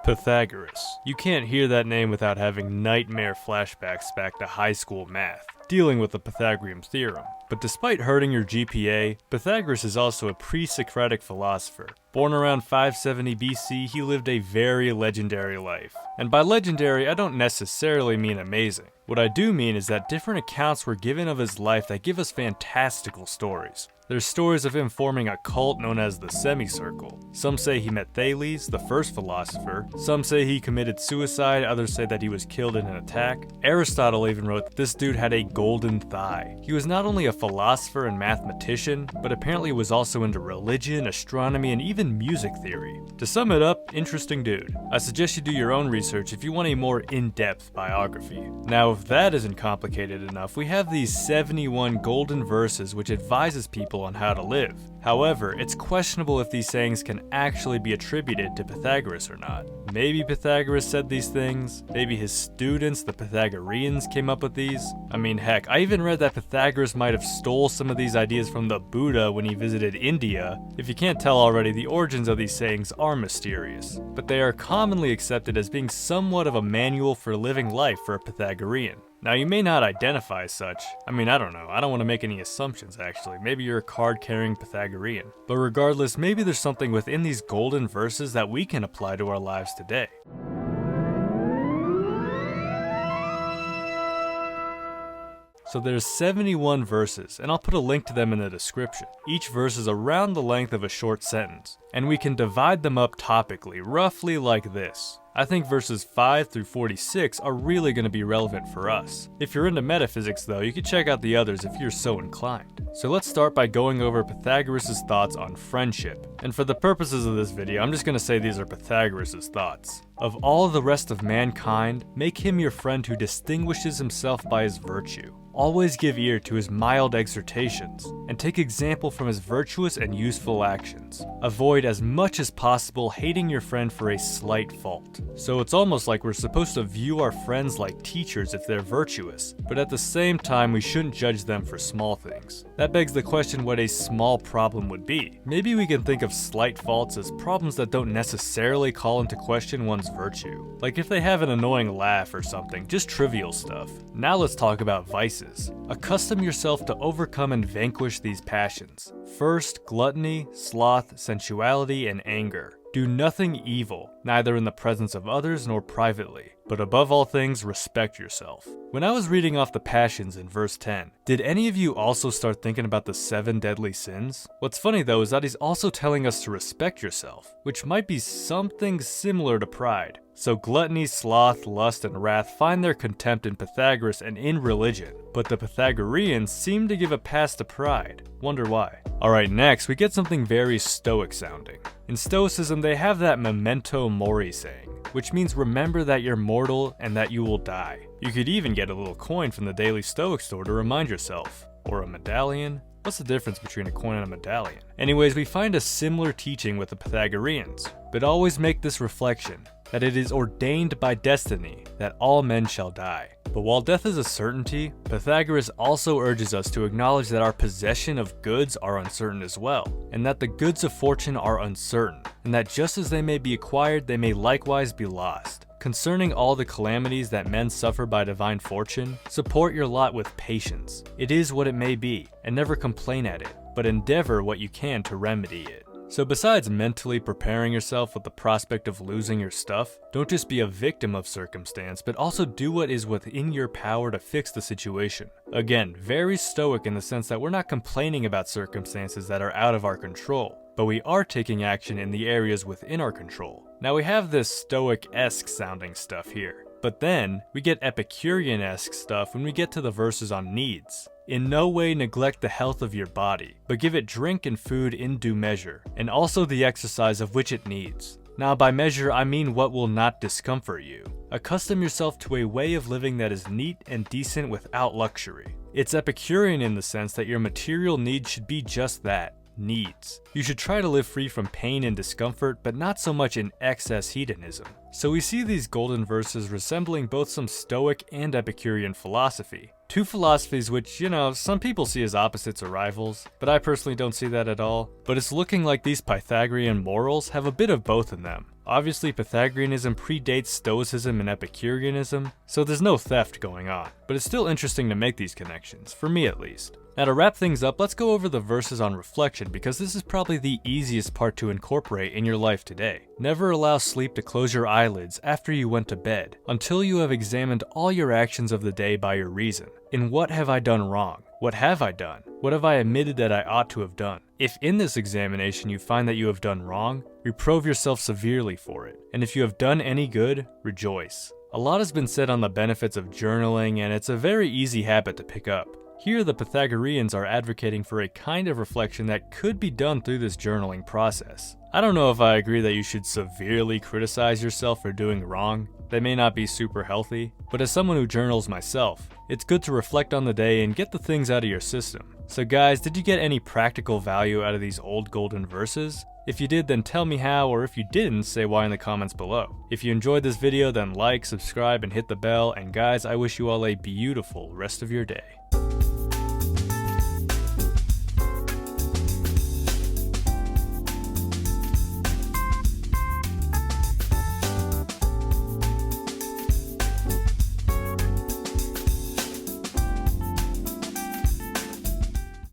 Pythagoras. You can't hear that name without having nightmare flashbacks back to high school math, dealing with the Pythagorean theorem. But despite hurting your GPA, Pythagoras is also a pre-Socratic philosopher. Born around 570 BC, he lived a very legendary life. And by legendary, I don't necessarily mean amazing. What I do mean is that different accounts were given of his life that give us fantastical stories. There's stories of him forming a cult known as the Semicircle. Some say he met Thales, the first philosopher. Some say he committed suicide, others say that he was killed in an attack. Aristotle even wrote that this dude had a golden thigh. He was not only a philosopher and mathematician, but apparently was also into religion, astronomy, and even music theory. To sum it up, interesting dude. I suggest you do your own research if you want a more in-depth biography. Now, if that isn't complicated enough, we have these 71 golden verses which advises people on how to live. However, it's questionable if these sayings can actually be attributed to Pythagoras or not. Maybe Pythagoras said these things, maybe his students, the Pythagoreans, came up with these. I mean, heck, I even read that Pythagoras might have stole some of these ideas from the Buddha when he visited India. If you can't tell already, the origins of these sayings are mysterious, but they are commonly accepted as being somewhat of a manual for living life for a Pythagorean. Now, you may not identify as such. I mean, I don't know. I don't want to make any assumptions, actually. Maybe you're a card-carrying Pythagorean. But regardless, maybe there's something within these golden verses that we can apply to our lives today. So there's 71 verses, and I'll put a link to them in the description. Each verse is around the length of a short sentence, and we can divide them up topically, roughly like this. I think verses 5 through 46 are really going to be relevant for us. If you're into metaphysics though, you can check out the others if you're so inclined. So let's start by going over Pythagoras' thoughts on friendship. And for the purposes of this video, I'm just going to say these are Pythagoras' thoughts. Of all the rest of mankind, make him your friend who distinguishes himself by his virtue. Always give ear to his mild exhortations, and take example from his virtuous and useful actions. Avoid as much as possible hating your friend for a slight fault. So it's almost like we're supposed to view our friends like teachers if they're virtuous, but at the same time we shouldn't judge them for small things. That begs the question what a small problem would be. Maybe we can think of slight faults as problems that don't necessarily call into question one's virtue. Like if they have an annoying laugh or something, just trivial stuff. Now let's talk about vices. Accustom yourself to overcome and vanquish these passions. First, gluttony, sloth, sensuality, and anger. Do nothing evil, neither in the presence of others nor privately, but above all things, respect yourself. When I was reading off the passions in verse 10, did any of you also start thinking about the 7 deadly sins? What's funny though is that he's also telling us to respect yourself, which might be something similar to pride. So gluttony, sloth, lust, and wrath find their contempt in Pythagoras and in religion, but the Pythagoreans seem to give a pass to pride. Wonder why. Alright, next we get something very stoic sounding. In Stoicism they have that memento mori saying, which means remember that you're mortal and that you will die. You could even get a little coin from the Daily Stoic store to remind yourself. Or a medallion? What's the difference between a coin and a medallion? Anyways, we find a similar teaching with the Pythagoreans, but always make this reflection, that it is ordained by destiny that all men shall die. But while death is a certainty, Pythagoras also urges us to acknowledge that our possession of goods are uncertain as well, and that the goods of fortune are uncertain, and that just as they may be acquired, they may likewise be lost. Concerning all the calamities that men suffer by divine fortune, support your lot with patience. It is what it may be, and never complain at it, but endeavor what you can to remedy it. So besides mentally preparing yourself with the prospect of losing your stuff, don't just be a victim of circumstance, but also do what is within your power to fix the situation. Again, very stoic in the sense that we're not complaining about circumstances that are out of our control, but we are taking action in the areas within our control. Now we have this stoic-esque sounding stuff here, but then we get Epicurean-esque stuff when we get to the verses on needs. In no way neglect the health of your body, but give it drink and food in due measure, and also the exercise of which it needs. Now by measure I mean what will not discomfort you. Accustom yourself to a way of living that is neat and decent without luxury. It's Epicurean in the sense that your material needs should be just that, needs. You should try to live free from pain and discomfort, but not so much in excess hedonism. So we see these golden verses resembling both some Stoic and Epicurean philosophy. Two philosophies which, some people see as opposites or rivals, but I personally don't see that at all. But it's looking like these Pythagorean morals have a bit of both in them. Obviously, Pythagoreanism predates Stoicism and Epicureanism, so there's no theft going on. But it's still interesting to make these connections, for me at least. Now to wrap things up, let's go over the verses on reflection because this is probably the easiest part to incorporate in your life today. Never allow sleep to close your eyelids after you went to bed, until you have examined all your actions of the day by your reason. In what have I done wrong? What have I done? What have I admitted that I ought to have done? If in this examination you find that you have done wrong, reprove yourself severely for it. And if you have done any good, rejoice. A lot has been said on the benefits of journaling, and it's a very easy habit to pick up. Here, the Pythagoreans are advocating for a kind of reflection that could be done through this journaling process. I don't know if I agree that you should severely criticize yourself for doing wrong. They may not be super healthy, but as someone who journals myself, it's good to reflect on the day and get the things out of your system. So guys, did you get any practical value out of these old golden verses? If you did, then tell me how, or if you didn't, say why in the comments below. If you enjoyed this video, then like, subscribe, and hit the bell, and guys, I wish you all a beautiful rest of your day.